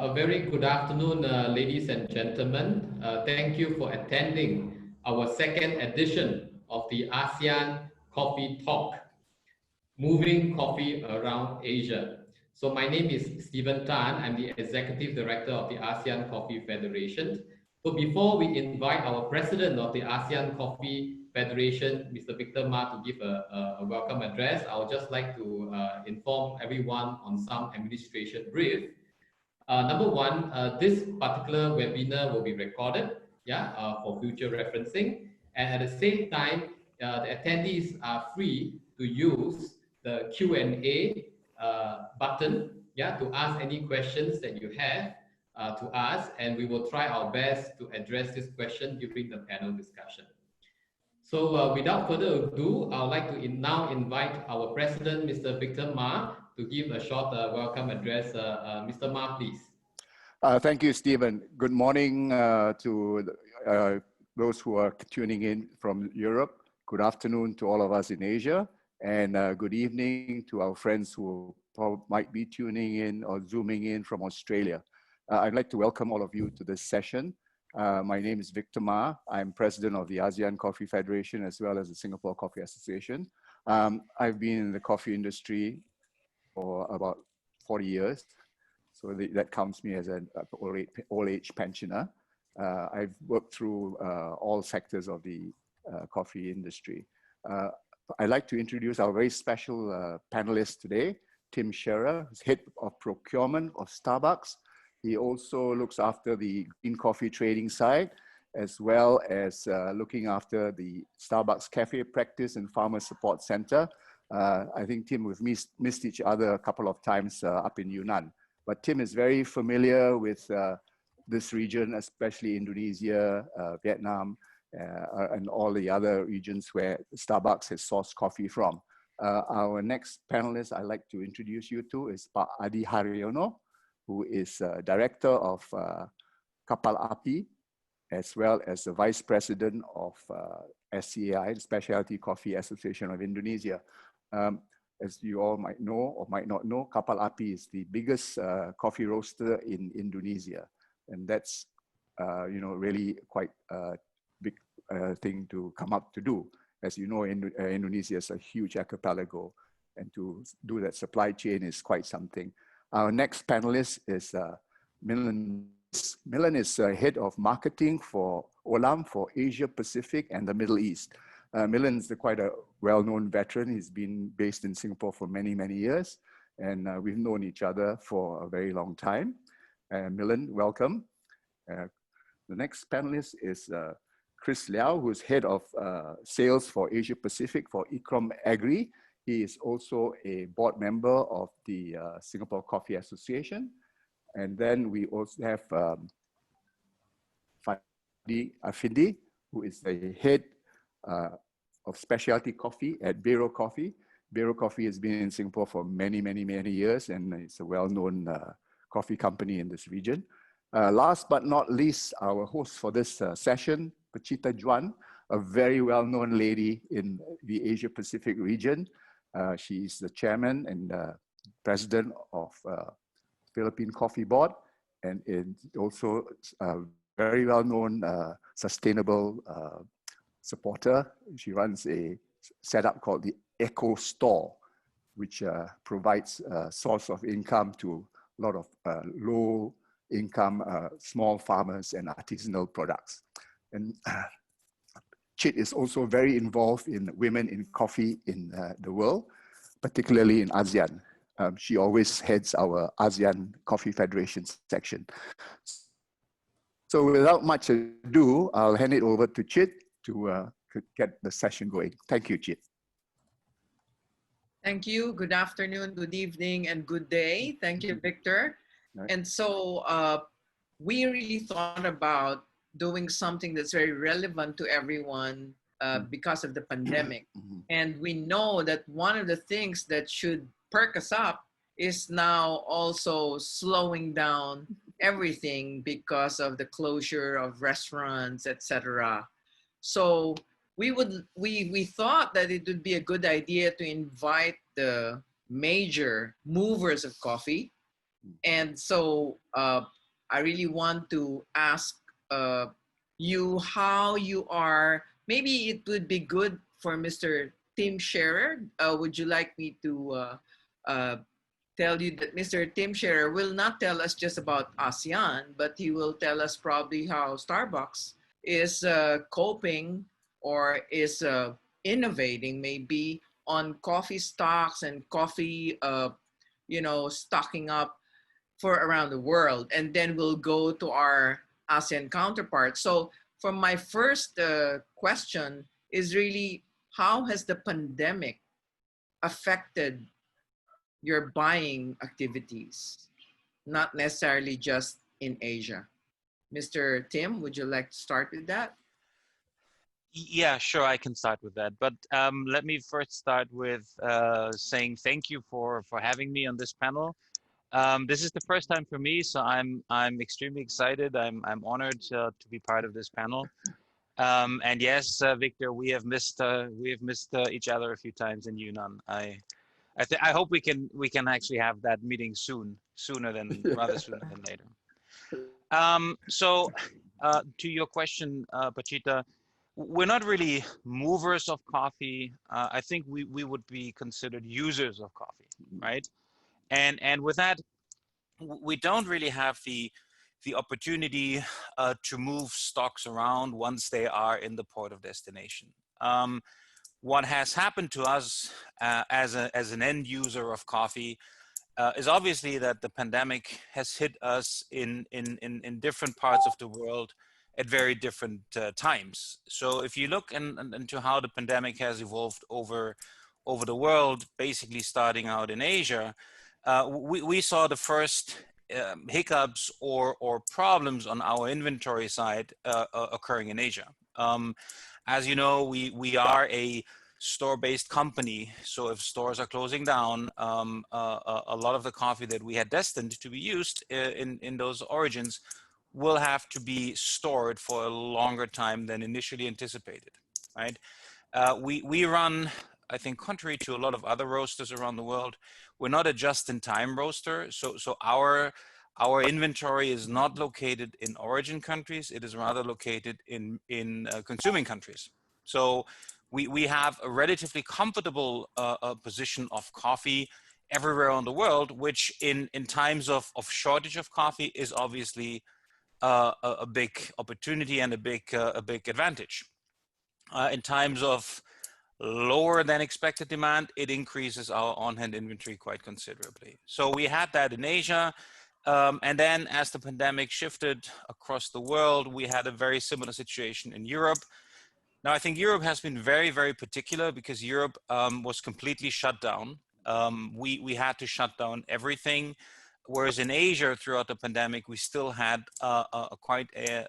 A very good afternoon, ladies and gentlemen. Thank you for attending our second edition of the ASEAN Coffee Talk, Moving Coffee Around Asia. So my name is Stephen Tan. I'm the Executive Director of the ASEAN Coffee Federation. So before we invite our President of the ASEAN Coffee Federation, Mr. Victor Ma, to give a welcome address, I would just like to inform everyone on some administration brief. Number one, this particular webinar will be recorded, for future referencing. And at the same time, the attendees are free to use the Q&A button, to ask any questions that you have to us, and we will try our best to address this question during the panel discussion. So without further ado, I would like to now invite our president, Mr. Victor Ma, to give a short welcome address. Mr. Ma, please. Thank you, Stephen. Good morning to those who are tuning in from Europe. Good afternoon to all of us in Asia. And good evening to our friends who might be tuning in or zooming in from Australia. I'd like to welcome all of you to this session. My name is Victor Ma. I'm president of the ASEAN Coffee Federation as well as the Singapore Coffee Association. I've been in the coffee industry for about 40 years. So that counts me as an old age pensioner. I've worked through all sectors of the coffee industry. I'd like to introduce our very special panelist today, Tim Scherer, who's head of procurement of Starbucks. He also looks after the green coffee trading side, as well as looking after the Starbucks Cafe Practice and Farmer Support Center. I think Tim, we've missed each other a couple of times up in Yunnan. But Tim is very familiar with this region, especially Indonesia, Vietnam, and all the other regions where Starbucks has sourced coffee from. Our next panelist I'd like to introduce you to is Pak Adi Haryono, who is Director of Kapal Api, as well as the Vice President of SCAI, the Specialty Coffee Association of Indonesia. As you all might know or might not know, Kapal Api is the biggest coffee roaster in Indonesia. And that's, really quite a big thing to come up to do. As you know, Indonesia is a huge archipelago, and to do that supply chain is quite something. Our next panelist is Milan. Milan is head of marketing for Olam for Asia Pacific and the Middle East. Milan is quite a well-known veteran. He's been based in Singapore for many, many years, and we've known each other for a very long time. Milan, welcome. The next panelist is Chris Liao, who's head of sales for Asia Pacific for Ikrom Agri. He is also a board member of the Singapore Coffee Association. And then we also have Fadi Afindi, who is the head of specialty coffee at Bero Coffee. Bero Coffee has been in Singapore for many, many, many years, and it's a well-known coffee company in this region. Last but not least, our host for this session, Pachita Juan, a very well-known lady in the Asia Pacific region. She is the chairman and president of Philippine Coffee Board, and is also a very well-known sustainable supporter. She runs a setup called the Eco Store, which provides a source of income to a lot of low-income small farmers and artisanal products. And Chit is also very involved in women in coffee in the world, particularly in ASEAN. She always heads our ASEAN Coffee Federation section. So without much ado, I'll hand it over to Chit to get the session going. Thank you, Chit. Thank you. Good afternoon, good evening, and good day. Thank you, Victor. Right. And so we really thought about doing something that's very relevant to everyone because of the pandemic. And we know that one of the things that should perk us up is now also slowing down everything because of the closure of restaurants, etc. So we thought that it would be a good idea to invite the major movers of coffee, And so I really want to ask you how you are. Maybe it would be good for Mr. Tim Scherer. Would you like me to uh, tell you that Mr. Tim Scherer will not tell us just about ASEAN, but he will tell us probably how Starbucks is coping or is innovating maybe on coffee stocks and coffee, stocking up for around the world. And then we'll go to our ASEAN counterpart. So for my first question is really, how has the pandemic affected your buying activities, not necessarily just in Asia? Mr. Tim, would you like to start with that? Yeah, sure, I can start with that. But let me first start with saying thank you for having me on this panel. This is the first time for me, so I'm extremely excited. I'm honored to be part of this panel. And yes, Victor, we have missed each other a few times in Yunnan. I hope we can actually have that meeting rather sooner than later. So to your question, Pachita, we're not really movers of coffee. I think we would be considered users of coffee, right? And with that, we don't really have the opportunity to move stocks around once they are in the port of destination. What has happened to us as an end user of coffee is obviously that the pandemic has hit us in different parts of the world at very different times. So if you look into how the pandemic has evolved over the world, basically starting out in Asia, we saw the first hiccups or problems on our inventory side occurring in Asia. As you know, we are a store-based company, so if stores are closing down, a lot of the coffee that we had destined to be used in those origins will have to be stored for a longer time than initially anticipated, right? We run, I think, contrary to a lot of other roasters around the world, we're not a just-in-time roaster. So our inventory is not located in origin countries. It is rather located in consuming countries. So we have a relatively comfortable position of coffee everywhere on the world, which in times of shortage of coffee is obviously a big opportunity and a big advantage. In times of lower than expected demand, it increases our on-hand inventory quite considerably. So we had that in Asia. And then as the pandemic shifted across the world, we had a very similar situation in Europe. Now, I think Europe has been very, very particular because Europe was completely shut down. We had to shut down everything. Whereas in Asia, throughout the pandemic, we still had quite a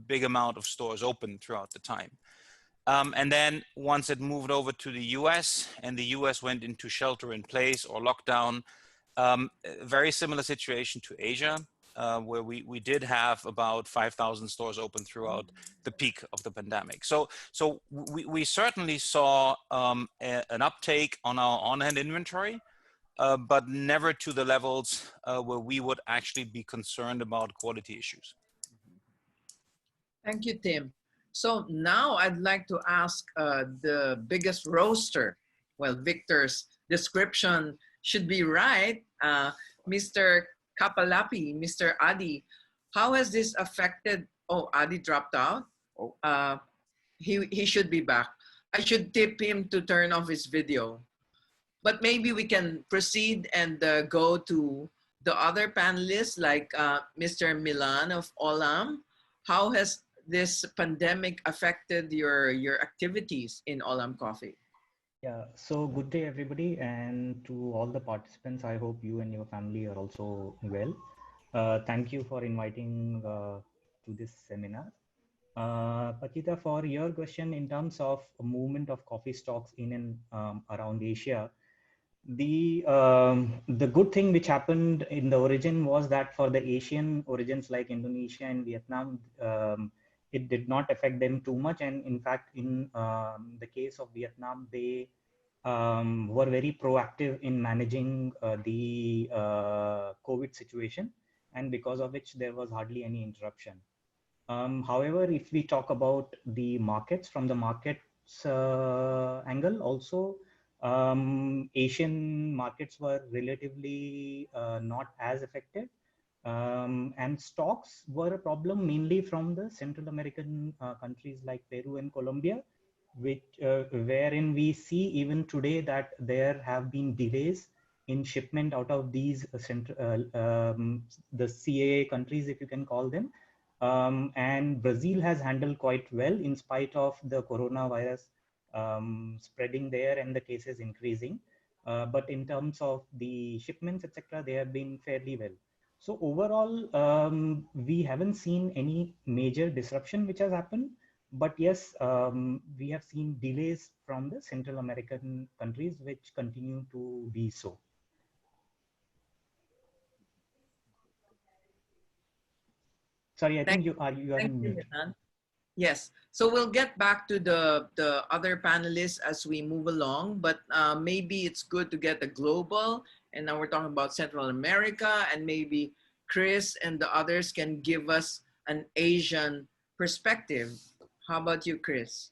big amount of stores open throughout the time. And then once it moved over to the US and the US went into shelter in place or lockdown, very similar situation to Asia, where we did have about 5,000 stores open throughout the peak of the pandemic. So we certainly saw an uptake on our on-hand inventory, but never to the levels where we would actually be concerned about quality issues. Thank you, Tim. So now I'd like to ask the biggest roaster. Well, Victor's description should be right. Mr. Kapalapi, Mr. Adi, how has this affected? Oh, Adi dropped out. He should be back. I should tip him to turn off his video. But maybe we can proceed and go to the other panelists like Mr. Milan of Olam. How has this pandemic affected your activities in Olam Coffee? Yeah, so good day, everybody, and to all the participants. I hope you and your family are also well. Thank you for inviting to this seminar. Pachita, for your question in terms of movement of coffee stocks in and around Asia, the good thing which happened in the origin was that for the Asian origins like Indonesia and Vietnam, it did not affect them too much. And in fact, in the case of Vietnam, they were very proactive in managing the COVID situation, and because of which there was hardly any interruption. However, if we talk about the markets from the markets angle, also Asian markets were relatively not as affected. And stocks were a problem mainly from the Central American countries like Peru and Colombia, which wherein we see even today that there have been delays in shipment out of these the CAA countries, if you can call them. And Brazil has handled quite well in spite of the coronavirus spreading there and the cases increasing. But in terms of the shipments, etc., they have been fairly well. So overall, we haven't seen any major disruption which has happened. But yes, we have seen delays from the Central American countries, which continue to be so. Sorry, I think you are Thank you, mute. Milan. Yes. So we'll get back to the other panelists as we move along, but maybe it's good to get the global, and now we're talking about Central America, and maybe Chris and the others can give us an Asian perspective. How about you, Chris?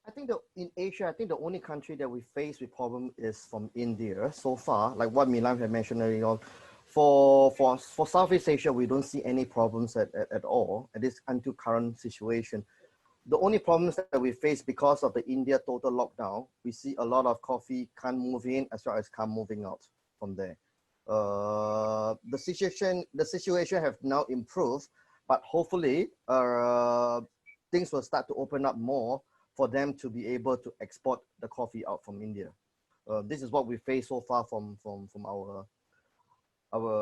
I think in Asia, I think the only country that we face with problem is from India so far, like what Milan had mentioned earlier on. For Southeast Asia, we don't see any problems at all, at least until current situation. The only problems that we face because of the India total lockdown, we see a lot of coffee can't move in as well as can't moving out from there. The situation have now improved, but hopefully things will start to open up more for them to be able to export the coffee out from India. This is what we face so far from our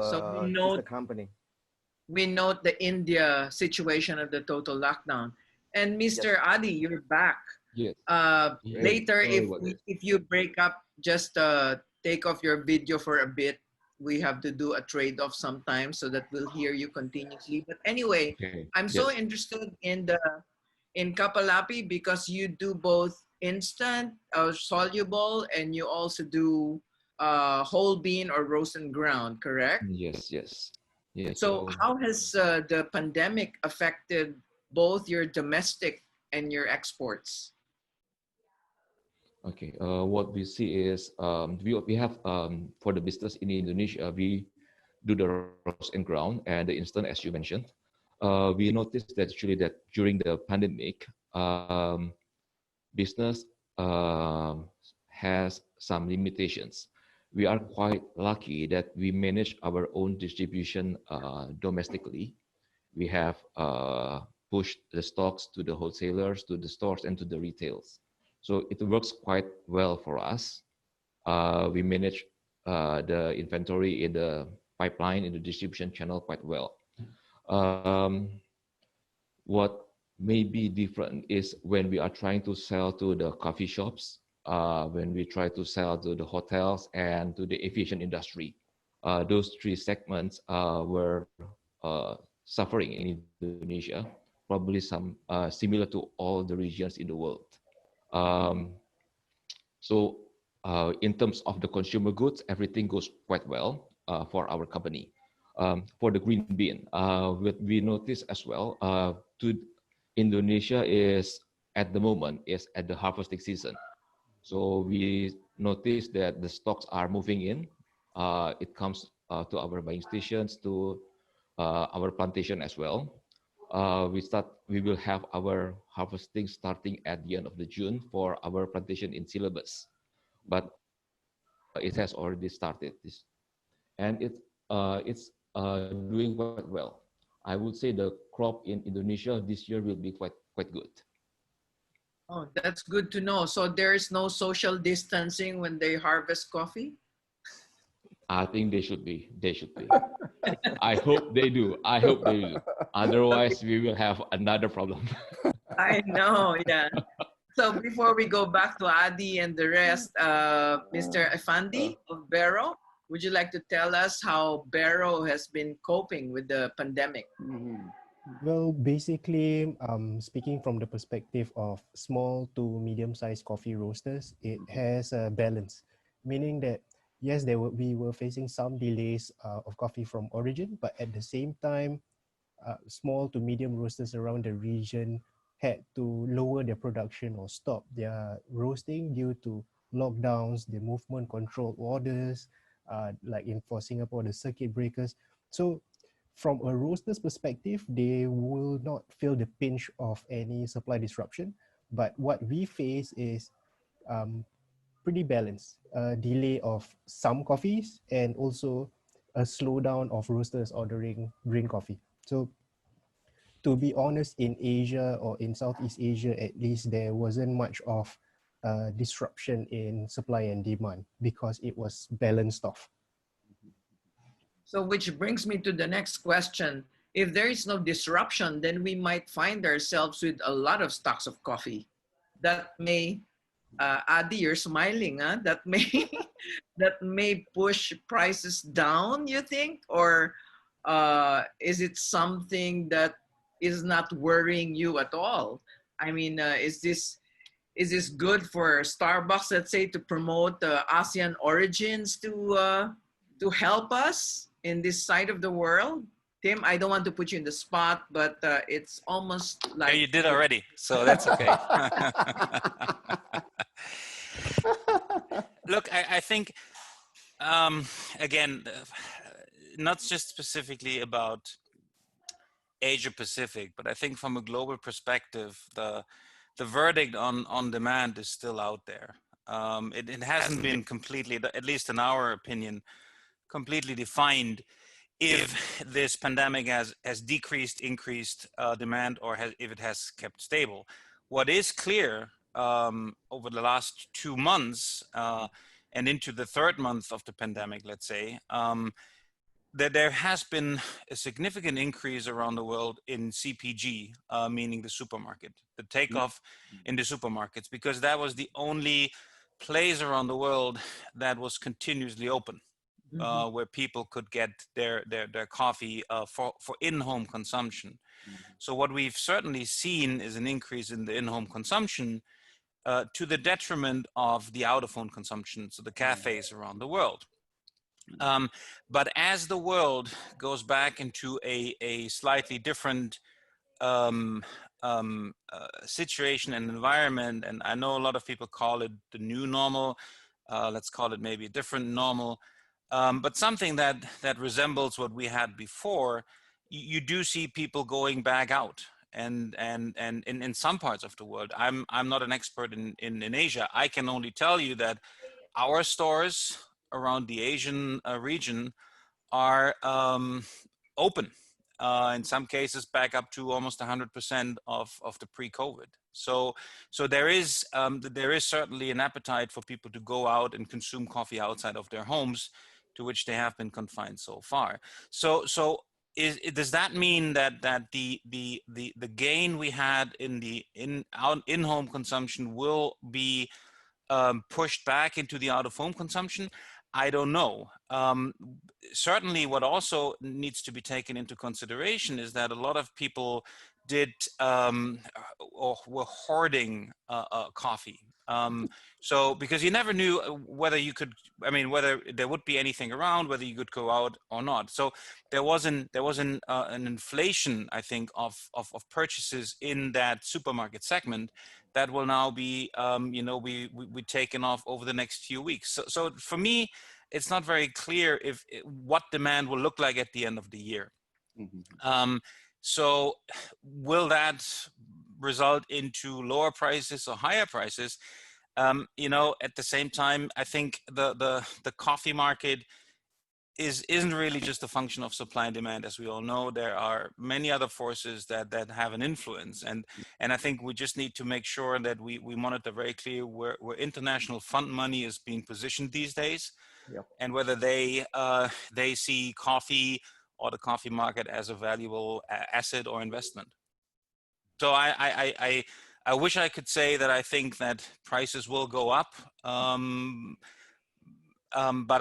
sister company. We note the India situation of the total lockdown. And Mr. Adi, you're back. Yes. Later, if you break up, just take off your video for a bit. We have to do a trade-off sometimes so that we'll hear you continuously. But anyway, I'm so interested in Kapalapi because you do both instant, soluble, and you also do whole bean or roast and ground, correct? Yes. So how has the pandemic affected both your domestic and your exports? Okay, what we see is we have for the business in Indonesia, we do the roast and ground and the instant, as you mentioned. We noticed that actually that during the pandemic, business has some limitations. We are quite lucky that we manage our own distribution domestically. We have pushed the stocks to the wholesalers, to the stores, and to the retails. So it works quite well for us. We manage the inventory in the pipeline, in the distribution channel quite well. What may be different is when we are trying to sell to the coffee shops, when we try to sell to the hotels and to the aviation industry. Those three segments were suffering in Indonesia, probably some similar to all the regions in the world. So in terms of the consumer goods, everything goes quite well for our company. For the green bean, what we notice as well, Indonesia is at the moment is at the harvesting season. So we notice that the stocks are moving in. It comes to our buying stations, to our plantation as well. We will have our harvesting starting at the end of the June for our plantation in Silabus, but it has already started. And it's doing quite well. I would say the crop in Indonesia this year will be quite good. Oh, that's good to know. So there is no social distancing when they harvest coffee? I think they should be. I hope they do. Otherwise, we will have another problem. I know, yeah. So before we go back to Adi and the rest, Mr. Effendi of Barrow, would you like to tell us how Barrow has been coping with the pandemic? Well, basically, speaking from the perspective of small to medium-sized coffee roasters, it has a balance, meaning that yes, we were facing some delays of coffee from origin, but at the same time, small to medium roasters around the region had to lower their production or stop their roasting due to lockdowns, the movement control orders, like for Singapore, the circuit breakers. So from a roaster's perspective, they will not feel the pinch of any supply disruption. But what we face is um, pretty balanced. A delay of some coffees and also a slowdown of roasters ordering green coffee. So to be honest, in Asia or in Southeast Asia, at least, there wasn't much of disruption in supply and demand because it was balanced off. So which brings me to the next question. If there is no disruption, then we might find ourselves with a lot of stocks of coffee. That may, Adi, you're smiling, huh? That may, that may push prices down, you think? Or is it something that is not worrying you at all? I mean, is this good for Starbucks, let's say, to promote ASEAN origins to help us in this side of the world? Tim, I don't want to put you in the spot, but it's almost like... Yeah, you did already, so that's okay. Look, I think, again, not just specifically about Asia Pacific, but I think from a global perspective, the verdict on demand is still out there. It hasn't been completely, at least in our opinion, completely defined if this pandemic has decreased, increased demand, or if it has kept stable. What is clear over the last 2 months and into the third month of the pandemic, let's say, that there has been a significant increase around the world in CPG, meaning the supermarket, the takeoff in the supermarkets, because that was the only place around the world that was continuously open. Where people could get their coffee for in-home consumption. So what we've certainly seen is an increase in the in-home consumption to the detriment of the out-of-home consumption, so the cafes around the world. But as the world goes back into a slightly different situation and environment, and I know a lot of people call it the new normal, let's call it maybe a different normal, but something that resembles what we had before, you do see people going back out, and in some parts of the world. I'm not an expert in Asia. I can only tell you that our stores around the Asian region are open. In some cases, back up to almost 100% of the pre-COVID. So there is certainly an appetite for people to go out and consume coffee outside of their homes, to which they have been confined so far. So does that mean that the gain we had in in-home consumption will be pushed back into the out-of-home consumption? I don't know. Certainly what also needs to be taken into consideration is that a lot of people did or were hoarding coffee. So because you never knew whether you could, I mean, whether there would be anything around, whether you could go out or not. So there was an inflation, I think, of purchases in that supermarket segment that will now be, we taken off over the next few weeks. So for me, it's not very clear what demand will look like at the end of the year. So will that result into lower prices or higher prices? At the same time, I think the coffee market isn't really just a function of supply and demand. As we all know, there are many other forces that have an influence, and I think we just need to make sure that we monitor very clear where international fund money is being positioned these days. Yep. And whether they see coffee or the coffee market as a valuable asset or investment. So I wish I could say that I think that prices will go up, but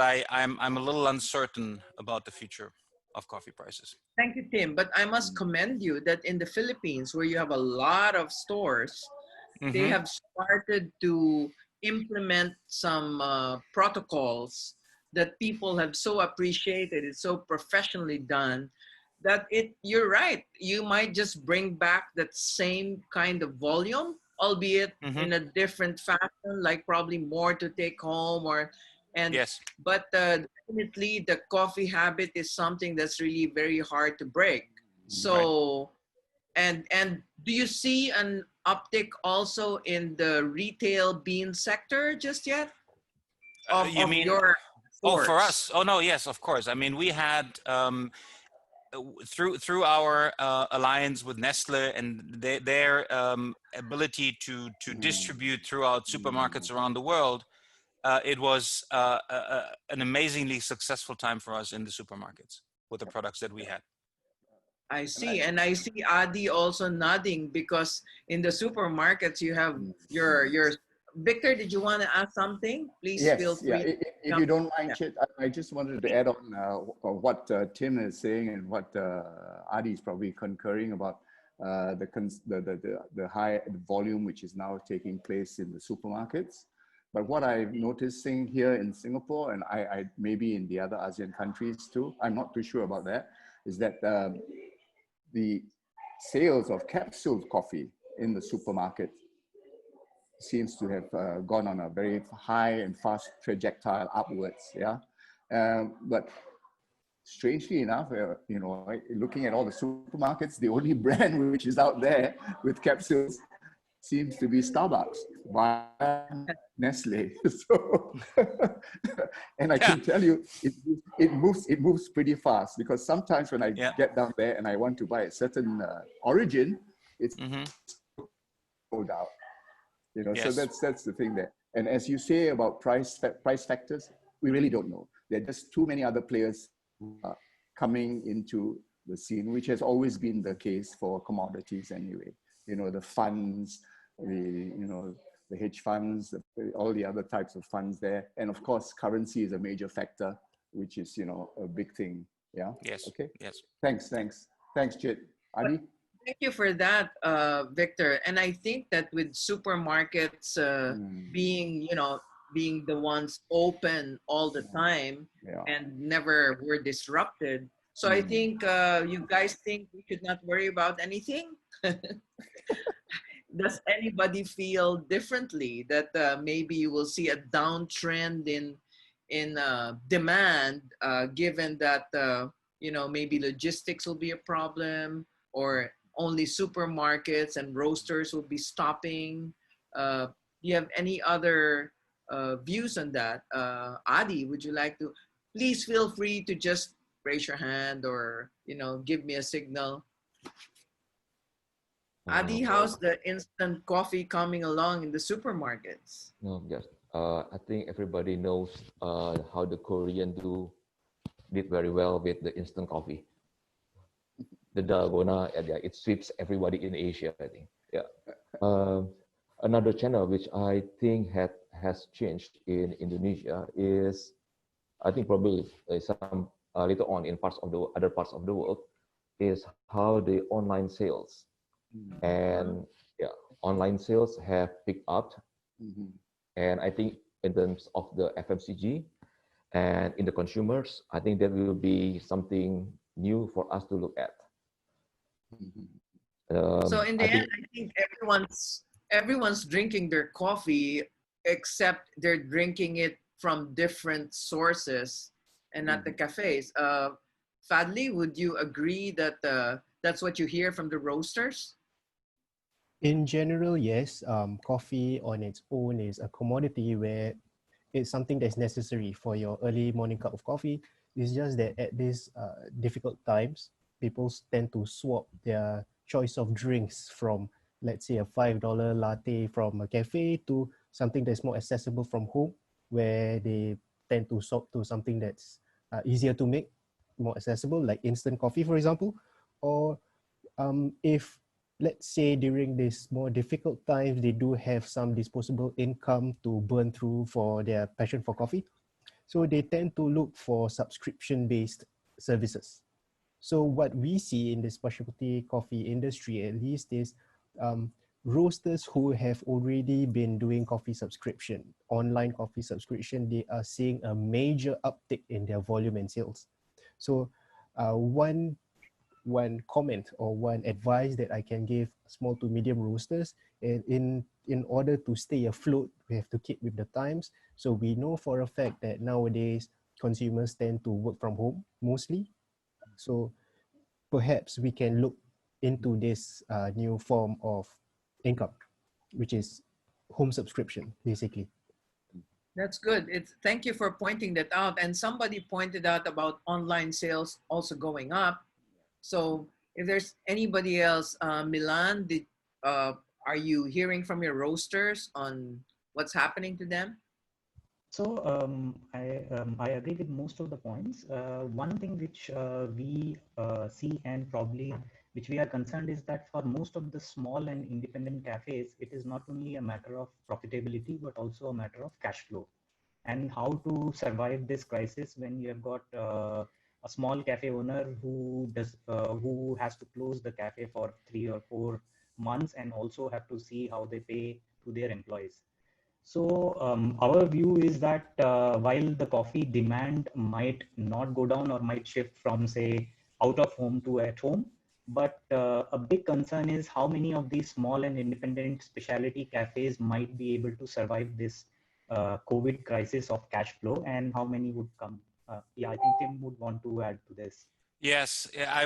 I'm a little uncertain about the future. of coffee prices. Thank you, Tim. But I must commend you that in the Philippines, where you have a lot of stores, they have started to implement some protocols that people have so appreciated. It's so professionally done that you're right. You might just bring back that same kind of volume, albeit in a different fashion, like probably more to take home Yes. but definitely the coffee habit is something that's really very hard to break. So, and do you see an uptick also in the retail bean sector just yet? You mean, your oh, for stores? us? Oh no, yes, of course. I mean, we had through our alliance with Nestle and their ability to distribute throughout supermarkets around the world, it was an amazingly successful time for us in the supermarkets with the products that we had. I see. And I see Adi also nodding because in the supermarkets you have your Victor, did you want to add something? Please feel free. Yeah. If you don't mind, Chit, I just wanted to add on what Tim is saying and what Adi is probably concurring about the high volume which is now taking place in the supermarkets. But what I'm noticing here in Singapore, and I maybe in the other ASEAN countries too, I'm not too sure about that, is that the sales of capsule coffee in the supermarket seems to have gone on a very high and fast trajectory upwards. Yeah, but strangely enough, you know, looking at all the supermarkets, the only brand which is out there with capsules seems to be Starbucks by Nestle. So, and I can tell you, it moves pretty fast, because sometimes when I get down there and I want to buy a certain origin, it's sold out. You know, so that's the thing there. And as you say about price factors, we really don't know. There are just too many other players coming into the scene, which has always been the case for commodities anyway. You know, the funds, the hedge funds, all the other types of funds there. And of course, currency is a major factor, which is, you know, a big thing. Yeah. Yes. Okay. Yes. Thanks, Chit. Adi? Thank you for that, Victor. And I think that with supermarkets being the ones open all the time and never were disrupted. So I think you guys think we should not worry about anything? Does anybody feel differently that maybe you will see a downtrend in demand, given that maybe logistics will be a problem, or only supermarkets and roasters will be stopping? Do you have any other views on that? Adi, would you like to? Please feel free to just raise your hand or give me a signal. Adi, how's the instant coffee coming along in the supermarkets? No, yes. I think everybody knows how the Korean did very well with the instant coffee. The dalgona, it sweeps everybody in Asia, I think. Yeah. Another channel which I think has changed in Indonesia is, I think probably some later on in other parts of the world, is how the online sales and online sales have picked up. And I think in terms of the FMCG and in the consumers, I think that will be something new for us to look at. So in the end, I think everyone's drinking their coffee, except they're drinking it from different sources and not the cafes. Fadli, would you agree that that's what you hear from the roasters? In general, yes. Coffee on its own is a commodity where it's something that's necessary for your early morning cup of coffee. It's just that at these difficult times, people tend to swap their choice of drinks from, let's say, a $5 latte from a cafe to something that's more accessible from home, where they tend to swap to something that's easier to make, more accessible, like instant coffee, for example. Or if, let's say, during these more difficult times, they do have some disposable income to burn through for their passion for coffee. So they tend to look for subscription-based services. So what we see in the specialty coffee industry, at least, is roasters who have already been doing coffee subscription, online coffee subscription, they are seeing a major uptick in their volume and sales. So one comment or one advice that I can give small to medium roasters, in order to stay afloat, we have to keep with the times. So we know for a fact that nowadays consumers tend to work from home mostly. So perhaps we can look into this new form of income, which is home subscription, basically. That's good. Thank you for pointing that out. And somebody pointed out about online sales also going up. So if there's anybody else, Milan, are you hearing from your roasters on what's happening to them? So I agree with most of the points. One thing which we see and probably which we are concerned is that for most of the small and independent cafes, it is not only a matter of profitability, but also a matter of cash flow and how to survive this crisis when you have got a small cafe owner who has to close the cafe for 3 or 4 months and also have to see how they pay to their employees. So our view is that while the coffee demand might not go down or might shift from, say, out of home to at home, but a big concern is how many of these small and independent specialty cafes might be able to survive this COVID crisis of cash flow, and how many would come. Yeah, I think Tim would want to add to this. Yes, yeah, I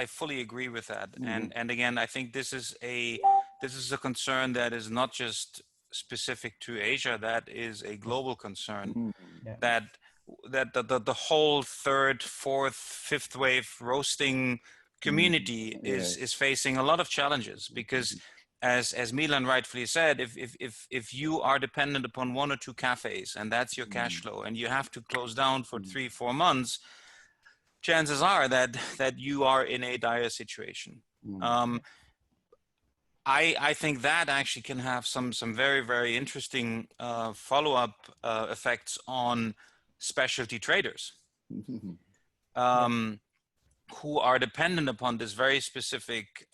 fully agree with that. And again, I think this is a concern that is not just specific to Asia, that is a global concern. Yeah. That the whole third, fourth, fifth wave roasting community is facing a lot of challenges, because as Milan rightfully said, if you are dependent upon 1 or 2 cafes and that's your cash flow, and you have to close down for 3-4 months, chances are that you are in a dire situation. I think that actually can have some very, very interesting follow-up effects on specialty traders who are dependent upon this very specific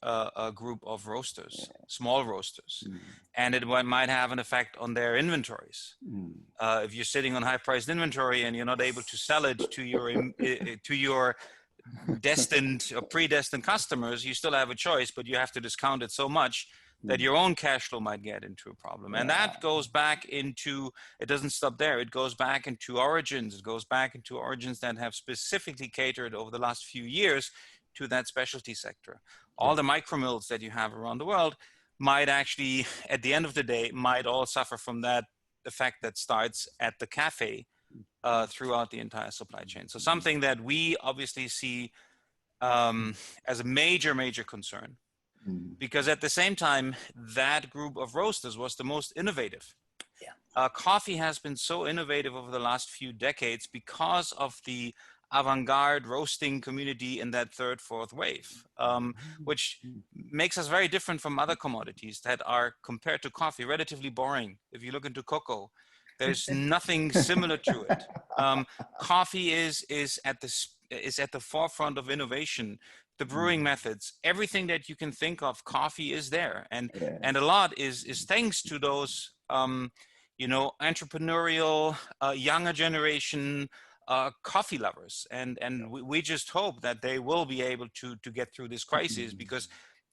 group of roasters, small roasters. And it might have an effect on their inventories. If you're sitting on high-priced inventory and you're not able to sell it to your destined or predestined customers, you still have a choice, but you have to discount it so much that your own cash flow might get into a problem. And that goes back into, it doesn't stop there, it goes back into origins. It goes back into origins that have specifically catered over the last few years to that specialty sector. All the micro mills that you have around the world might actually, at the end of the day, might all suffer from that effect that starts at the cafe throughout the entire supply chain. So something that we obviously see as a major, major concern, because at the same time, that group of roasters was the most innovative. Coffee has been so innovative over the last few decades because of the avant-garde roasting community in that third, fourth wave, which makes us very different from other commodities that are, compared to coffee, relatively boring. If you look into cocoa, there's nothing similar to it. Coffee is at the forefront of innovation. The brewing methods, everything that you can think of, coffee is there, and a lot is thanks to those entrepreneurial younger generation coffee lovers, and we just hope that they will be able to get through this crisis, because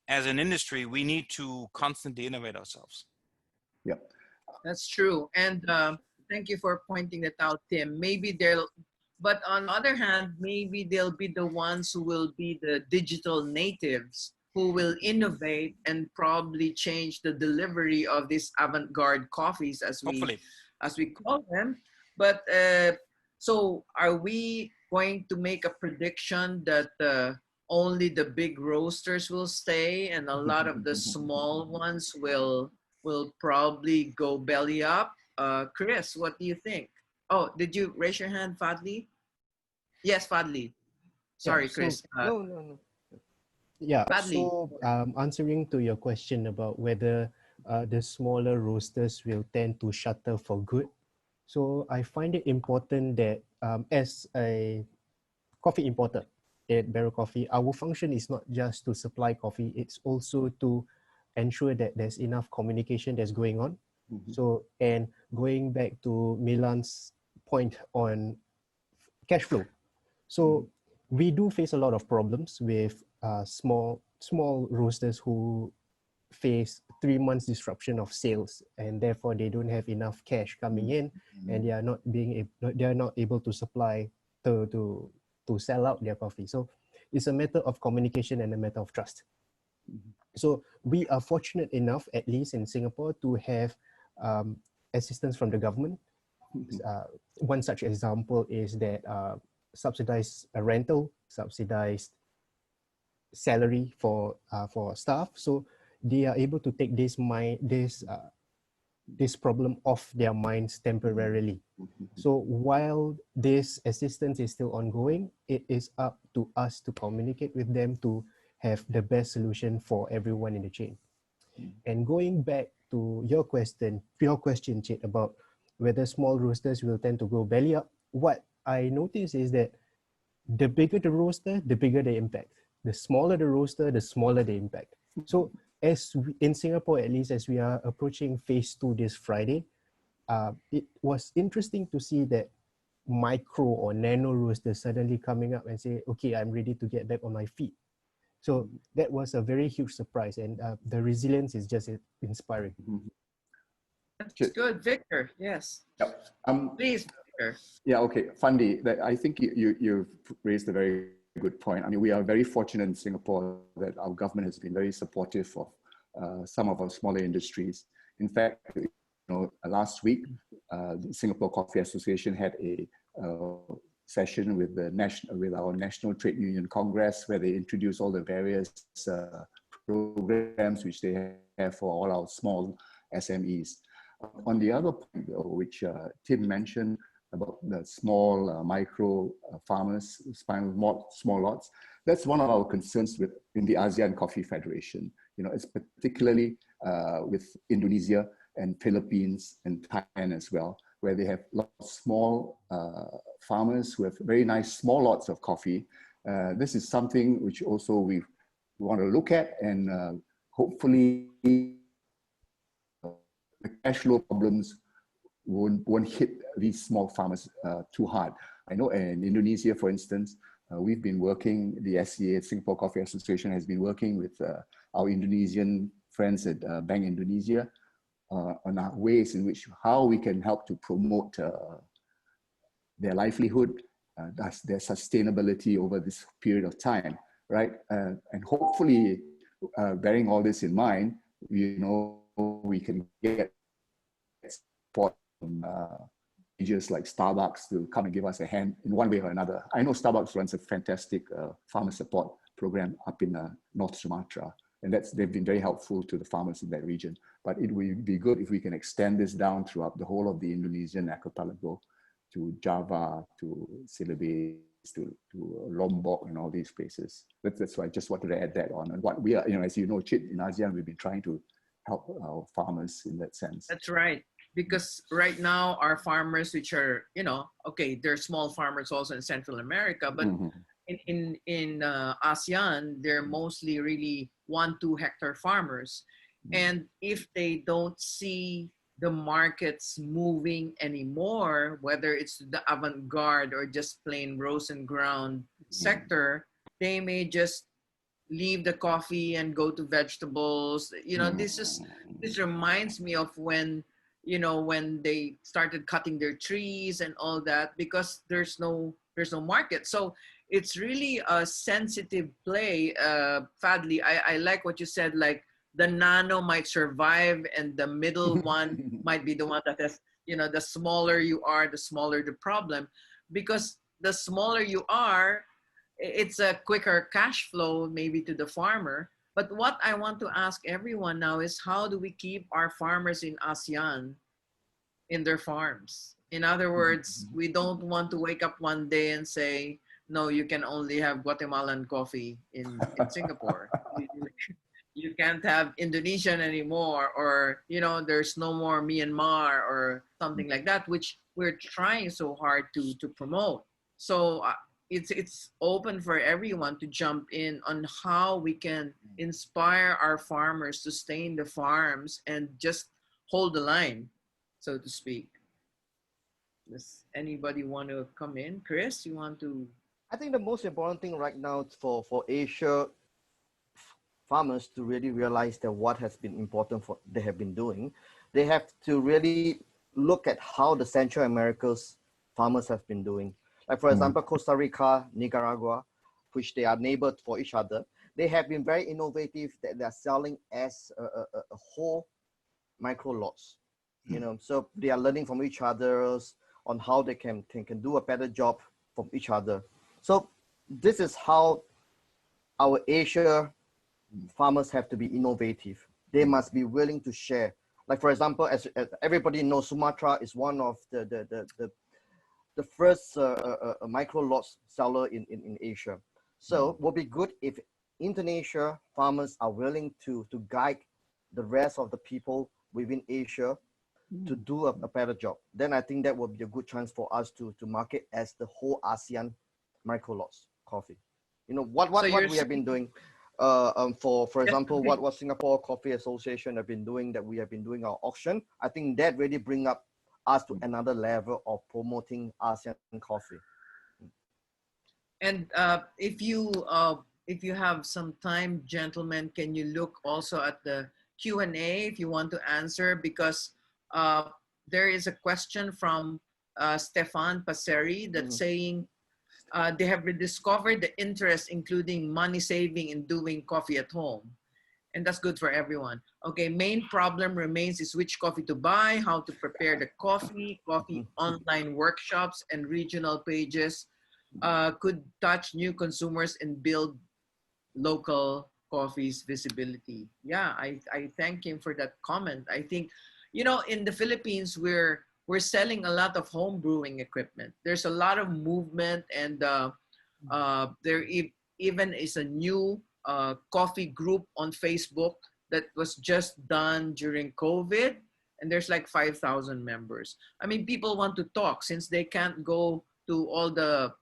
as an industry we need to constantly innovate ourselves. That's true. And thank you for pointing that out, Tim. But on the other hand, maybe they'll be the ones who will be the digital natives who will innovate and probably change the delivery of these avant-garde coffees, as we call them. But so are we going to make a prediction that only the big roasters will stay and a lot of the small ones will probably go belly up? Chris, what do you think? Oh, did you raise your hand, Fadli? Yes, Fadli. Sorry, Chris. No. Yeah, Fadli. so answering to your question about whether the smaller roasters will tend to shutter for good. So I find it important that as a coffee importer, at Barrel Coffee, our function is not just to supply coffee, it's also to ensure that there's enough communication that's going on. So, and going back to Milan's point on cash flow. So we do face a lot of problems with small roasters who face 3 months disruption of sales, and therefore they don't have enough cash coming in, and they are not able to supply to sell out their coffee. So it's a matter of communication and a matter of trust. So we are fortunate enough, at least in Singapore, to have assistance from the government. One such example is that subsidized rental, subsidized salary for staff. So they are able to take this problem off their minds temporarily. So while this assistance is still ongoing, it is up to us to communicate with them to have the best solution for everyone in the chain. And going back to your question, Chit, about whether small roasters will tend to go belly up, what I notice is that the bigger the roaster, the bigger the impact. The smaller the roaster, the smaller the impact. So in Singapore, at least as we are approaching phase 2 this Friday, it was interesting to see that micro or nano roasters suddenly coming up and say, okay, I'm ready to get back on my feet. So that was a very huge surprise, and the resilience is just inspiring. That's good, Victor. Yes. Yep. Please, Victor. Yeah, okay. Fandi, I think you've raised a very good point. I mean, we are very fortunate in Singapore that our government has been very supportive of some of our smaller industries. In fact, last week, the Singapore Coffee Association had a session with our National Trade Union Congress, where they introduced all the various programs which they have for all our small SMEs. On the other point, though, which Tim mentioned about the small micro farmers, small lots, that's one of our concerns in the ASEAN Coffee Federation. It's particularly with Indonesia and Philippines and Thailand as well, where they have lots of small farmers who have very nice small lots of coffee. This is something which also we want to look at, and hopefully the cash flow problems won't hit these small farmers too hard. I know in Indonesia, for instance, we've been working, the SCA, Singapore Coffee Association, has been working with our Indonesian friends at Bank Indonesia on our ways in which how we can help to promote their livelihood, their sustainability over this period of time, right? And hopefully, bearing all this in mind, we can get support from just like Starbucks to come and give us a hand in one way or another. I know Starbucks runs a fantastic farmer support program up in North Sumatra, and they've been very helpful to the farmers in that region. But it would be good if we can extend this down throughout the whole of the Indonesian archipelago, to Java, to Celebes, to Lombok, and all these places. That's why I just wanted to add that on. And what we are, as you know, Chit, in ASEAN, we've been trying to help our farmers in that sense. That's right. Because right now our farmers, which are, okay, they're small farmers also in Central America, but in ASEAN, they're mostly really 1-2 hectare farmers. And if they don't see the markets moving anymore, whether it's the avant-garde or just plain roast and ground sector, they may just leave the coffee and go to vegetables. This reminds me of when they started cutting their trees and all that, because there's no market. So it's really a sensitive play. Fadli, I like what you said, like the nano might survive and the middle one might be the one that has, the smaller you are, the smaller the problem, because the smaller you are, it's a quicker cash flow maybe to the farmer. But what I want to ask everyone now is, how do we keep our farmers in ASEAN in their farms? In other words, we don't want to wake up one day and say, no, you can only have Guatemalan coffee in Singapore. You can't have Indonesian anymore, or, there's no more Myanmar or something like that, which we're trying so hard to promote. So, it's open for everyone to jump in on how we can inspire our farmers to stay in the farms and just hold the line, so to speak. Does anybody want to come in? Chris, you want to? I think the most important thing right now for Asia farmers to really realize that what has been important for they have been doing, they have to really look at how the Central America's farmers have been doing. Like for example, Costa Rica, Nicaragua, which they are neighbors for each other. They have been very innovative that they are selling as a whole micro lots. You know, so they are learning from each other's on how they can do a better job from each other. So this is how our Asia farmers have to be innovative. They must be willing to share. Like for example, as everybody knows, Sumatra is one of the first micro lots seller in Asia. So it would be good if Indonesia farmers are willing to guide the rest of the people within Asia to do a better job. Then I think that would be a good chance for us to market as the whole ASEAN micro lots coffee. You know what we have been doing. For example, what Singapore Coffee Association have been doing, that we have been doing our auction. I think that really bring up us to another level of promoting ASEAN coffee. And if you have some time, gentlemen, can you look also at the Q&A if you want to answer, because there is a question from Stefan Passeri that's saying they have rediscovered the interest, including money saving in doing coffee at home. And that's good for everyone. Okay, main problem remains is which coffee to buy, how to prepare the coffee online workshops and regional pages could touch new consumers and build local coffee's visibility. Yeah, I thank him for that comment. I think, you know, in the Philippines, we're selling a lot of home brewing equipment. There's a lot of movement, and there even is a new coffee group on Facebook that was just done during COVID, and there's like 5,000 members. I mean, people want to talk since they can't go to all the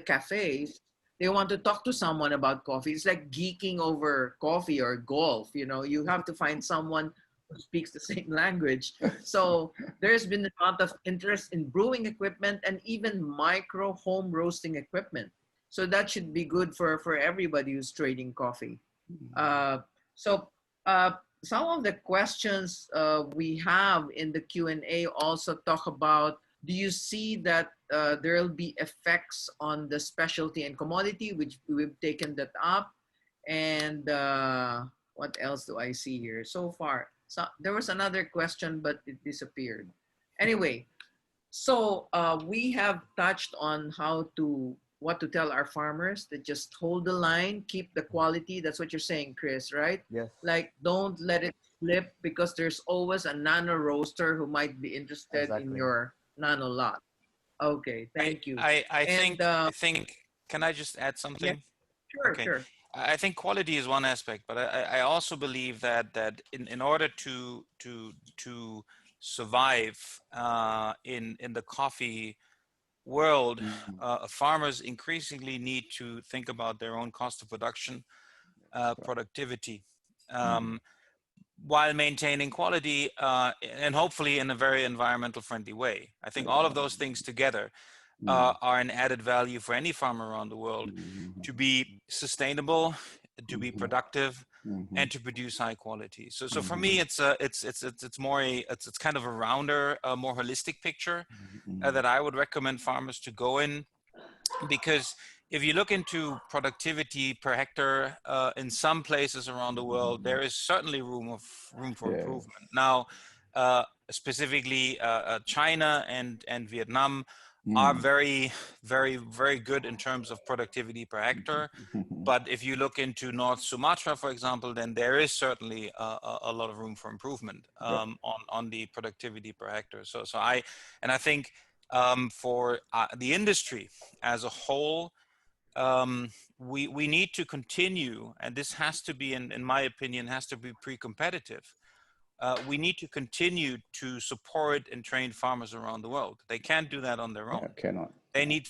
cafes. They want to talk to someone about coffee. It's like geeking over coffee or golf. You know, you have to find someone who speaks the same language. So there's been a lot of interest in brewing equipment and even micro home roasting equipment. So that should be good for everybody who's trading coffee. So some of the questions we have in the Q&A also talk about, do you see that there will be effects on the specialty and commodity, which we've taken that up? And what else do I see here so far? So there was another question, but it disappeared. Anyway, so we have touched on what to tell our farmers, that just hold the line, keep the quality. That's what you're saying, Chris, right? Yes. Like, don't let it slip, because there's always a nano roaster who might be interested in your nano lot. Okay, thank you. I think, can I just add something? Yeah, sure, okay. Sure. I think quality is one aspect, but I also believe that in order to survive in the coffee world, farmers increasingly need to think about their own cost of production, productivity, while maintaining quality and hopefully in a very environmental friendly way. I think all of those things together are an added value for any farmer around the world to be sustainable, to be productive, and to produce high quality. So for me, it's kind of a rounder, more holistic picture that I would recommend farmers to go in, because if you look into productivity per hectare in some places around the world, there is certainly room for improvement. Now, specifically China and Vietnam are very, very, very good in terms of productivity per hectare. But if you look into North Sumatra, for example, then there is certainly a lot of room for improvement on the productivity per hectare. So I think for the industry as a whole, we need to continue, and this has to be, in my opinion, has to be pre-competitive we need to continue to support and train farmers around the world. They can't do that on their own. Yeah, cannot. They need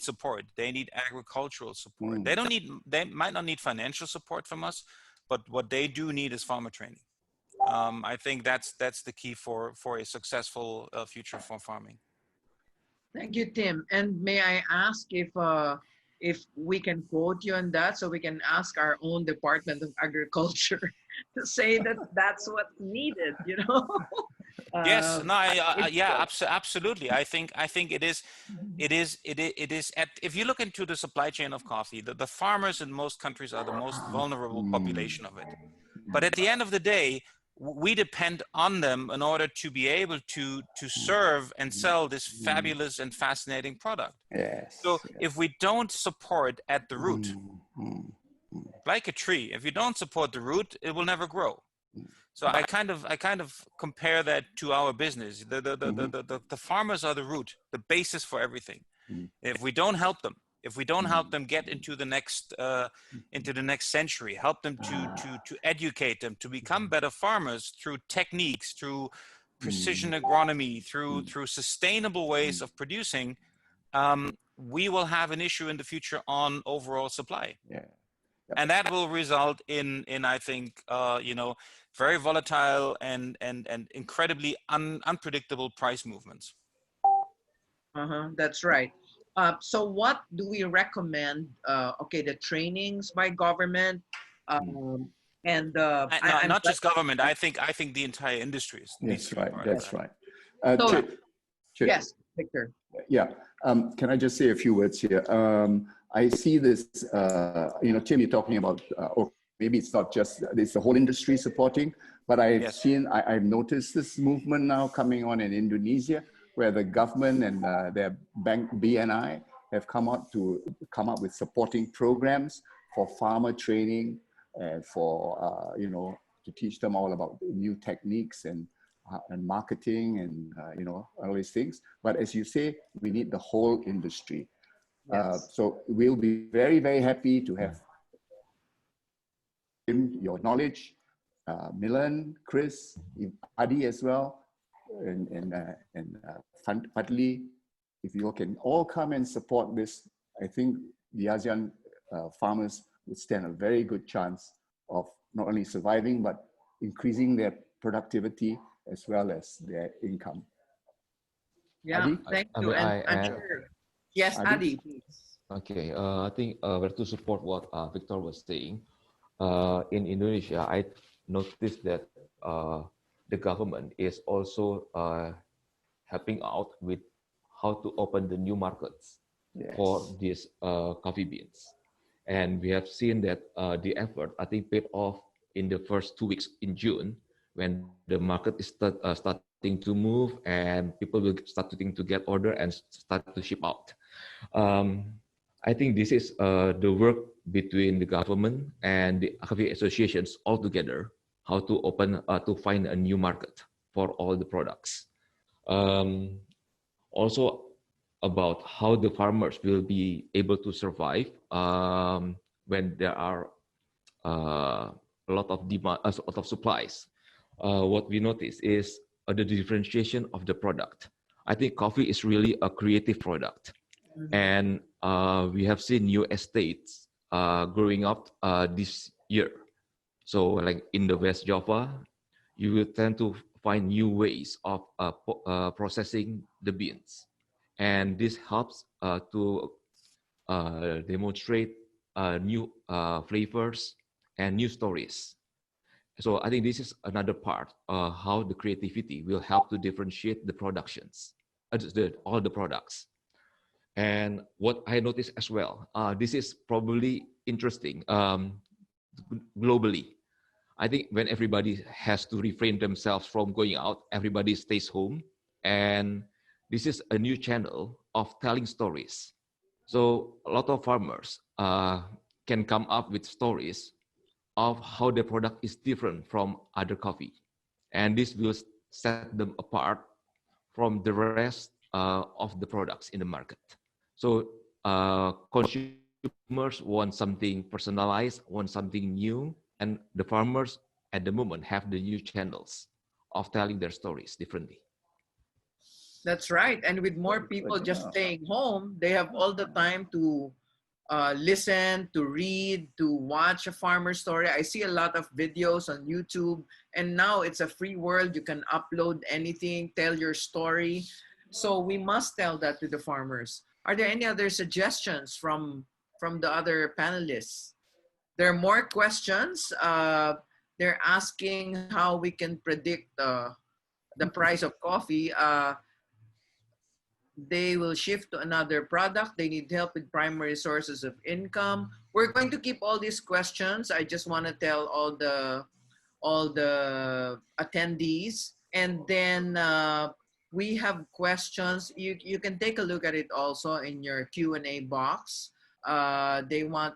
support. They need agricultural support. They might not need financial support from us, but what they do need is farmer training. I think that's the key for a successful future for farming. Thank you, Tim. And may I ask if we can quote you on that, so we can ask our own Department of Agriculture to say that that's what's needed, you know? Yes, no, yeah, absolutely. I think it is if you look into the supply chain of coffee, the farmers in most countries are the most vulnerable population of it. But at the end of the day, we depend on them in order to be able to serve and sell this fabulous and fascinating product. Yes. So if we don't support at the root, like a tree, if you don't support the root, it will never grow. So I kind of compare that to our business. The farmers are the root, the basis for everything. If we don't help them, get into the next century, help them to educate them to become better farmers through techniques, through precision agronomy, through sustainable ways of producing, we will have an issue in the future on overall supply. Yeah. And that will result in I think very volatile and incredibly unpredictable price movements. That's right. So what do we recommend? Okay, the trainings by government, and not just government. I think the entire industry is. That's right. That's right. Yes, Victor. Yeah. Can I just say a few words here? I see this, Tim, you're talking about, or maybe it's not just, it's the whole industry supporting, but I've noticed this movement now coming on in Indonesia, where the government and their bank BNI have come up with supporting programs for farmer training and for, to teach them all about new techniques and marketing and, all these things. But as you say, we need the whole industry. So we'll be very, very happy to have your knowledge, Milan, Chris, Adi as well, and Fadli. If you can all come and support this, I think the ASEAN farmers would stand a very good chance of not only surviving, but increasing their productivity as well as their income. Yeah, Adi? thank you. I'm sure. Yes, Adi, please. Okay, I think to support what Victor was saying, in Indonesia, I noticed that the government is also helping out with how to open the new markets for these coffee beans. And we have seen that the effort, I think, paid off in the first 2 weeks in June, when the market is starting to move and people will starting to get order and start to ship out. I think this is the work between the government and the coffee associations all together, how to open, to find a new market for all the products. Also about how the farmers will be able to survive when there are a lot of demand, a lot of supplies. What we notice is the differentiation of the product. I think coffee is really a creative product. And we have seen new estates growing up this year. So like in the West Java, you will tend to find new ways of processing the beans. And this helps to demonstrate new flavors and new stories. So I think this is another part how the creativity will help to differentiate the productions, all the products. And what I noticed as well, this is probably interesting globally. I think when everybody has to refrain themselves from going out, everybody stays home. And this is a new channel of telling stories. So a lot of farmers can come up with stories of how their product is different from other coffee. And this will set them apart from the rest of the products in the market. So consumers want something personalized, want something new, and the farmers at the moment have the new channels of telling their stories differently. That's right. And with more Very people good, just yeah. staying home, they have all the time to listen, to read, to watch a farmer story. I see a lot of videos on YouTube, and now it's a free world. You can upload anything, tell your story. So we must tell that to the farmers. Are there any other suggestions from the other panelists? There are more questions. They're asking how we can predict the price of coffee. They will shift to another product. They need help with primary sources of income. We're going to keep all these questions. I just want to tell all the attendees, and then we have questions. You can take a look at it also in your Q&A box.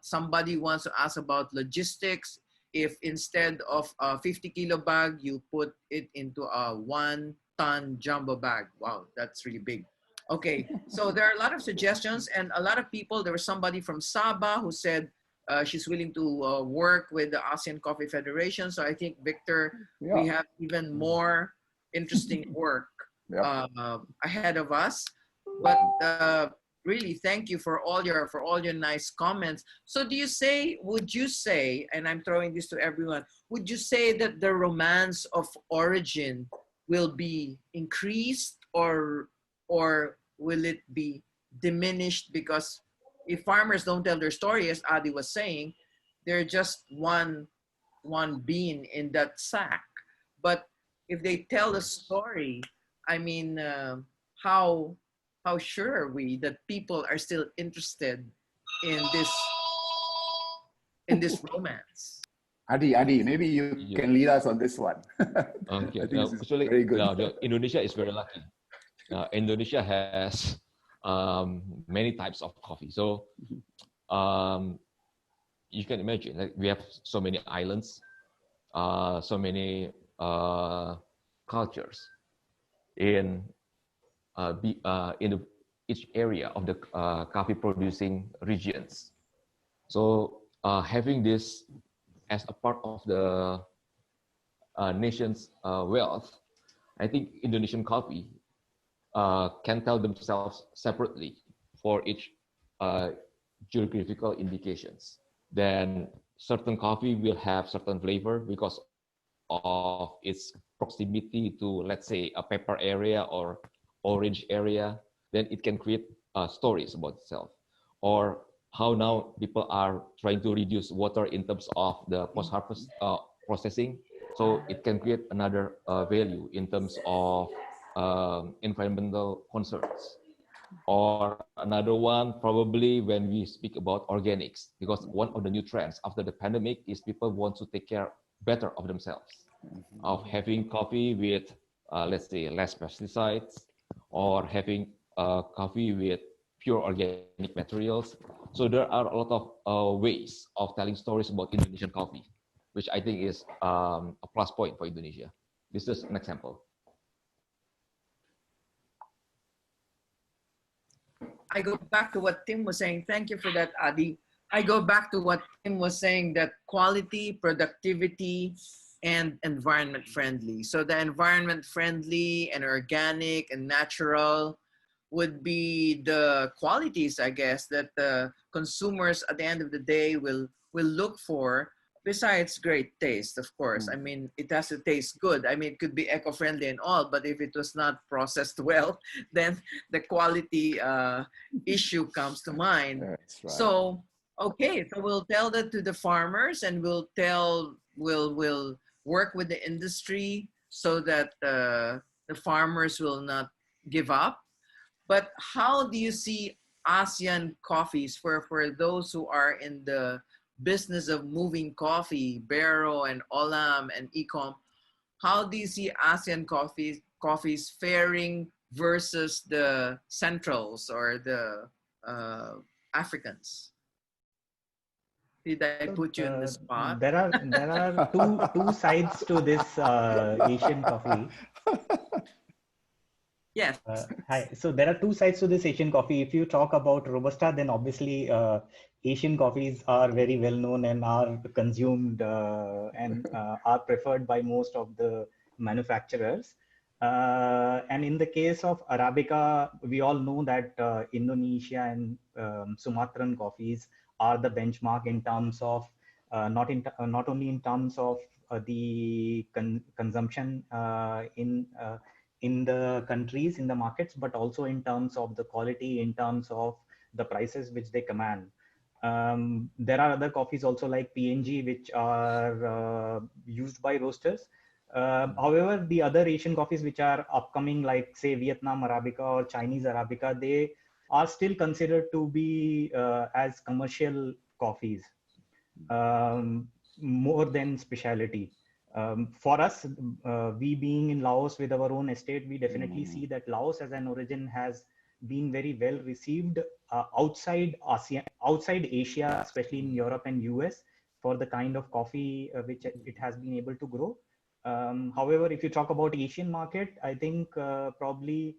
Somebody wants to ask about logistics. If instead of a 50-kilo bag, you put it into a 1-ton jumbo bag. Wow, that's really big. Okay, so there are a lot of suggestions, and a lot of people. There was somebody from Sabah who said she's willing to work with the ASEAN Coffee Federation. So I think, Victor, we have even more interesting work ahead of us. But really, thank you for all your nice comments. So would you say, and I'm throwing this to everyone, would you say that the romance of origin will be increased, or will it be diminished? Because if farmers don't tell their story, as Adi was saying, they're just one bean in that sack. But if they tell the story, I mean, how sure are we that people are still interested in this romance? Adi, maybe you can lead us on this one. Okay, I think this is actually, very good. Indonesia is very lucky. Indonesia has many types of coffee. So you can imagine, like, we have so many islands, so many cultures in each area of the coffee producing regions. So having this as a part of the nation's wealth, I think Indonesian coffee can tell themselves separately for each geographical indications. Then certain coffee will have certain flavor because of its proximity to, let's say, a pepper area or orange area. Then it can create stories about itself. Or how now people are trying to reduce water in terms of the post-harvest processing. So it can create another value in terms of environmental concerns. Or another one, probably when we speak about organics, because one of the new trends after the pandemic is people want to take care better of themselves, of having coffee with, let's say, less pesticides, or having coffee with pure organic materials. So there are a lot of ways of telling stories about Indonesian coffee, which I think is a plus point for Indonesia. This is an example. I go back to what Tim was saying. Thank you for that, Adi. I go back to what Tim was saying, that quality, productivity, and environment friendly. So the environment friendly and organic and natural would be the qualities, I guess, that the consumers at the end of the day will look for, besides great taste, of course. I mean, it has to taste good. I mean, it could be eco-friendly and all, but if it was not processed well, then the quality issue comes to mind. That's right. So, okay, so we'll tell that to the farmers, and we'll work with the industry so that the farmers will not give up. But how do you see ASEAN coffees for those who are in the business of moving coffee, Barrow and Olam and Ecom? How do you see ASEAN coffees faring versus the Centrals or the Africans? Did I put you in the spot? There are two sides to this Asian coffee. Yes. Hi. So there are two sides to this Asian coffee. If you talk about Robusta, then obviously Asian coffees are very well known and are consumed and are preferred by most of the manufacturers. And in the case of Arabica, we all know that Indonesia and Sumatran coffees are the benchmark in terms of not only in terms of the consumption in the countries, in the markets, but also in terms of the quality, in terms of the prices which they command. There are other coffees also like PNG, which are used by roasters. However, the other Asian coffees which are upcoming, like say Vietnam Arabica or Chinese Arabica, they are still considered to be as commercial coffees, more than specialty. For us, we being in Laos with our own estate, we definitely see that Laos as an origin has been very well received outside ASEAN, outside Asia, especially in Europe and US, for the kind of coffee which it has been able to grow. However, if you talk about Asian market, I think probably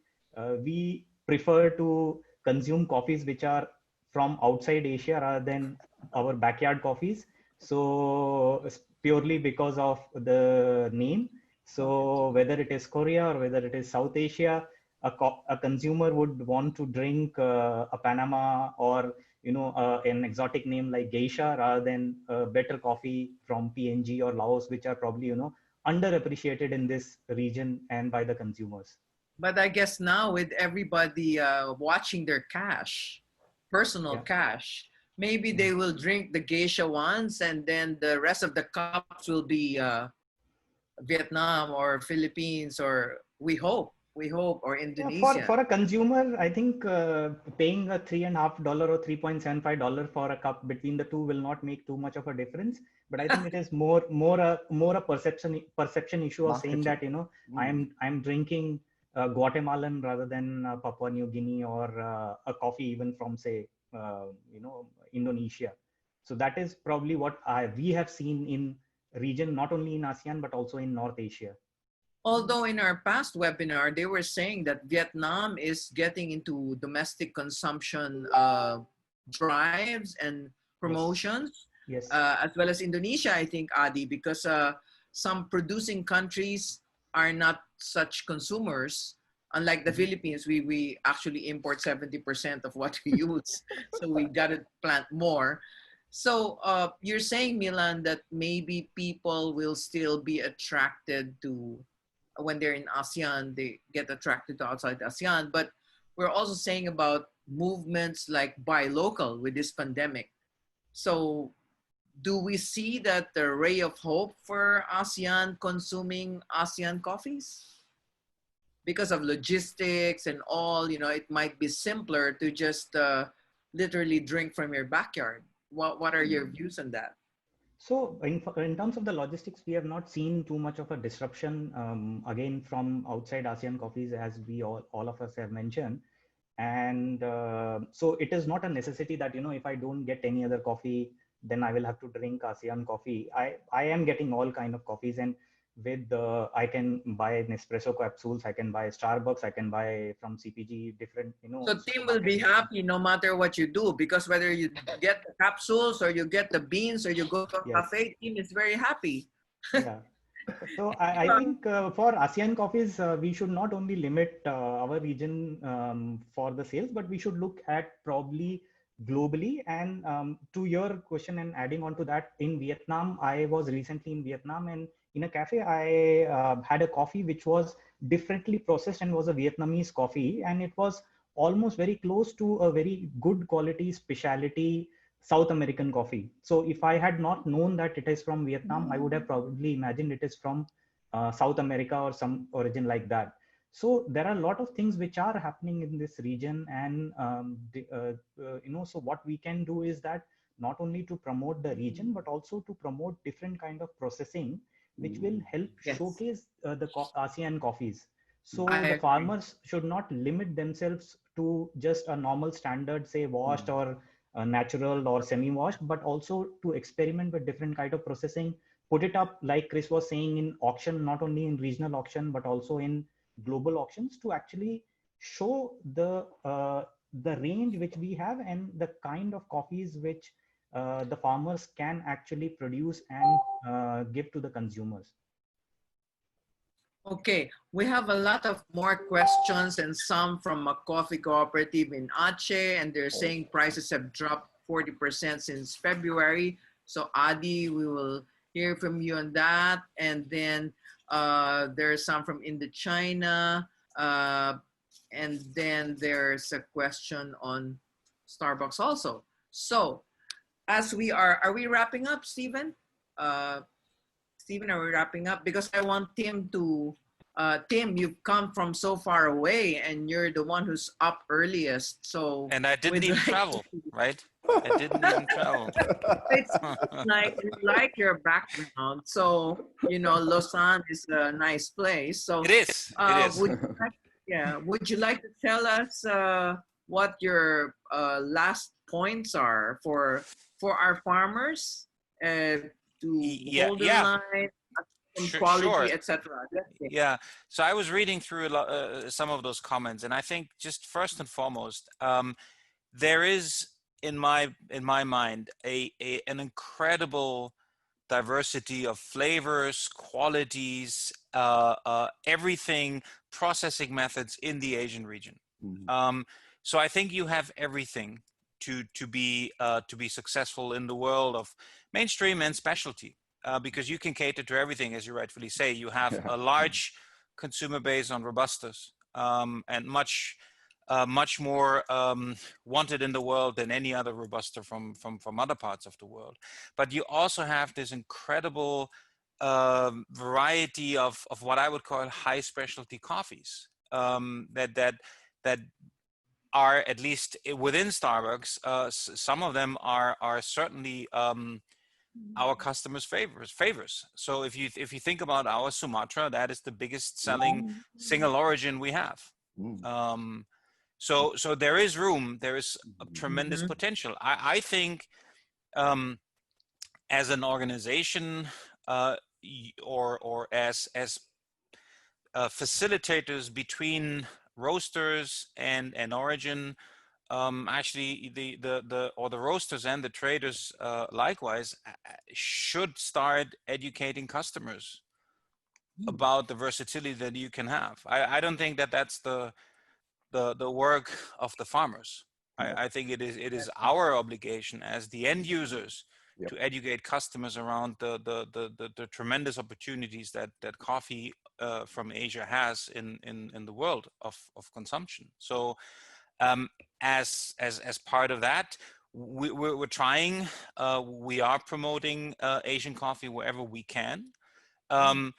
we prefer to consume coffees which are from outside Asia rather than our backyard coffees. So purely because of the name. So whether it is Korea or whether it is South Asia, a consumer would want to drink a Panama or an exotic name like Geisha rather than better coffee from PNG or Laos, which are probably underappreciated in this region and by the consumers. But I guess now with everybody watching their cash, personal cash, maybe they will drink the geisha ones, and then the rest of the cups will be Vietnam or Philippines, or we hope, or Indonesia. For a consumer, I think paying a $3.50 or $3.75 for a cup between the two will not make too much of a difference. But I think it is more a perception issue of saying that I'm drinking Guatemalan rather than Papua New Guinea or a coffee even from say Indonesia. So that is probably what we have seen in region, not only in ASEAN but also in North Asia. Although in our past webinar, they were saying that Vietnam is getting into domestic consumption drives and promotions, yes. As well as Indonesia, I think, Adi, because some producing countries are not such consumers. Unlike the Philippines, we actually import 70% of what we use. So we got to plant more. So you're saying, Milan, that maybe people will still be attracted to, when they're in ASEAN, they get attracted to outside ASEAN. But we're also saying about movements like buy local with this pandemic. So do we see that the ray of hope for ASEAN consuming ASEAN coffees? Because of logistics and all, it might be simpler to just literally drink from your backyard. What are your views on that? So in terms of the logistics, we have not seen too much of a disruption, again, from outside ASEAN coffees, as we all of us have mentioned. And so it is not a necessity that, if I don't get any other coffee, then I will have to drink ASEAN coffee. I am getting all kind of coffees, and with I can buy Nespresso capsules, I can buy Starbucks, I can buy from CPG, different, So team will be happy no matter what you do, because whether you get the capsules or you get the beans or you go to a cafe, team is very happy. Yeah. So I think for ASEAN coffees, we should not only limit our region for the sales, but we should look at probably globally. And to your question and adding on to that, in Vietnam, I was recently in Vietnam, and in a cafe, I had a coffee which was differently processed and was a Vietnamese coffee. And it was almost very close to a very good quality specialty South American coffee. So if I had not known that it is from Vietnam, I would have probably imagined it is from South America or some origin like that. So there are a lot of things which are happening in this region. And, so what we can do is that not only to promote the region, but also to promote different kind of processing, which will help showcase the ASEAN coffees. So the farmers should not limit themselves to just a normal standard, say washed or natural or semi-washed, but also to experiment with different kind of processing, put it up, like Chris was saying, in auction, not only in regional auction, but also in global auctions, to actually show the range which we have and the kind of coffees which the farmers can actually produce and give to the consumers. Okay, we have a lot of more questions and some from a coffee cooperative in Aceh, and they're saying prices have dropped 40% since February. So Adi, we will hear from you on that. And then there's some from Indochina. And then there's a question on Starbucks also. So as are we wrapping up, Stephen? Stephen, are we wrapping up? Because I want Tim to, Tim, you've come from so far away and you're the one who's up earliest. So, And I didn't even travel, right? I didn't even travel. It's like your background. So, you know, Lausanne is a nice place. So It is. It is. would you like to tell us what your last points are for our farmers to hold in line, quality, etc.? Yeah. So I was reading through some of those comments, and I think just first and foremost, there is in my mind an incredible diversity of flavors, qualities, everything, processing methods in the Asian region. So I think you have everything to be successful in the world of mainstream and specialty, because you can cater to everything, as you rightfully say. You have a large consumer base on Robustas, and much more wanted in the world than any other Robusta from other parts of the world. But you also have this incredible variety of what I would call high specialty coffees, that are, at least within Starbucks, some of them are certainly our customers' favors. So if you think about our Sumatra, that is the biggest selling single origin we have. So there is room, there is a tremendous potential. I think as an organization, or as facilitators between roasters and origin, actually the roasters and the traders likewise should start educating customers about the versatility that you can have. I don't think that that's the work of the farmers. I think it is our obligation as the end users to educate customers around the tremendous opportunities that coffee from Asia has in the world of consumption. So as part of that, we're trying, we are promoting Asian coffee wherever we can. At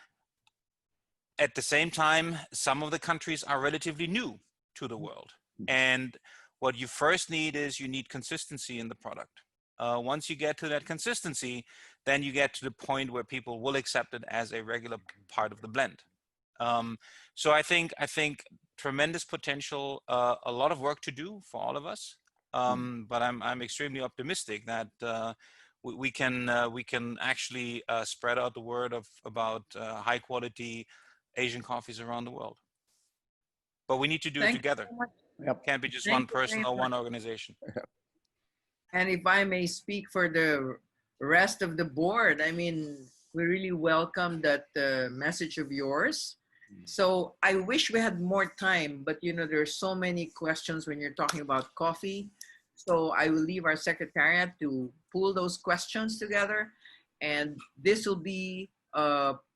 the same time, some of the countries are relatively new to the world. And what you first need is you need consistency in the product. Once you get to that consistency, then you get to the point where people will accept it as a regular part of the blend. So I think tremendous potential, a lot of work to do for all of us. But I'm extremely optimistic that we can actually spread out the word about high quality Asian coffees around the world. But we need to do it together. Can't be just one person or one organization. And if I may speak for the rest of the board, I mean, we really welcome that message of yours. So I wish we had more time, but you know, there's so many questions when you're talking about coffee. So I will leave our secretariat to pull those questions together. And this will be,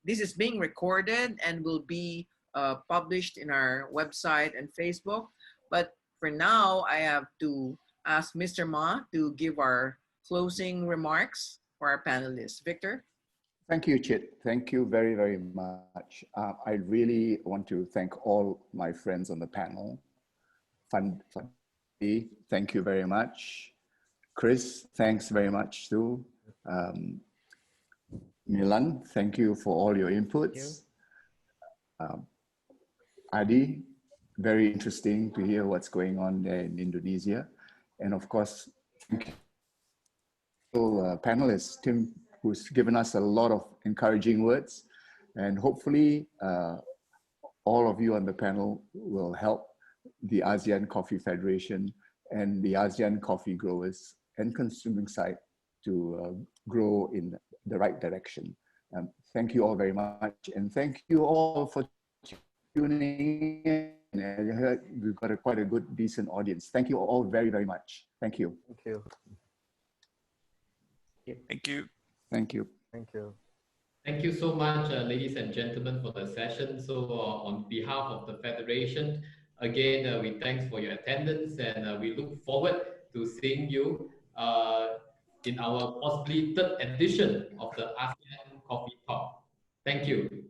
this is being recorded and will be published in our website and Facebook. But for now, I have to ask Mr. Ma to give our closing remarks for our panelists. Victor? Thank you, Chit. Thank you very, very much. I really want to thank all my friends on the panel. Thank you very much. Chris, thanks very much too. Milan, thank you for all your inputs. Adi, very interesting to hear what's going on there in Indonesia. And of course, thank you, panelists, Tim, who's given us a lot of encouraging words. And hopefully all of you on the panel will help the ASEAN Coffee Federation and the ASEAN coffee growers and consuming side to grow in the right direction. Thank you all very much. And thank you all for tuning in. I heard we've got quite a good, decent audience. Thank you all very, very much. Thank you. Thank you. Thank you. Thank you. Thank you. Thank you so much, ladies and gentlemen, for the session. So on behalf of the Federation, again, we thanks for your attendance, and we look forward to seeing you in our possibly third edition of the ASEAN Coffee Talk. Thank you.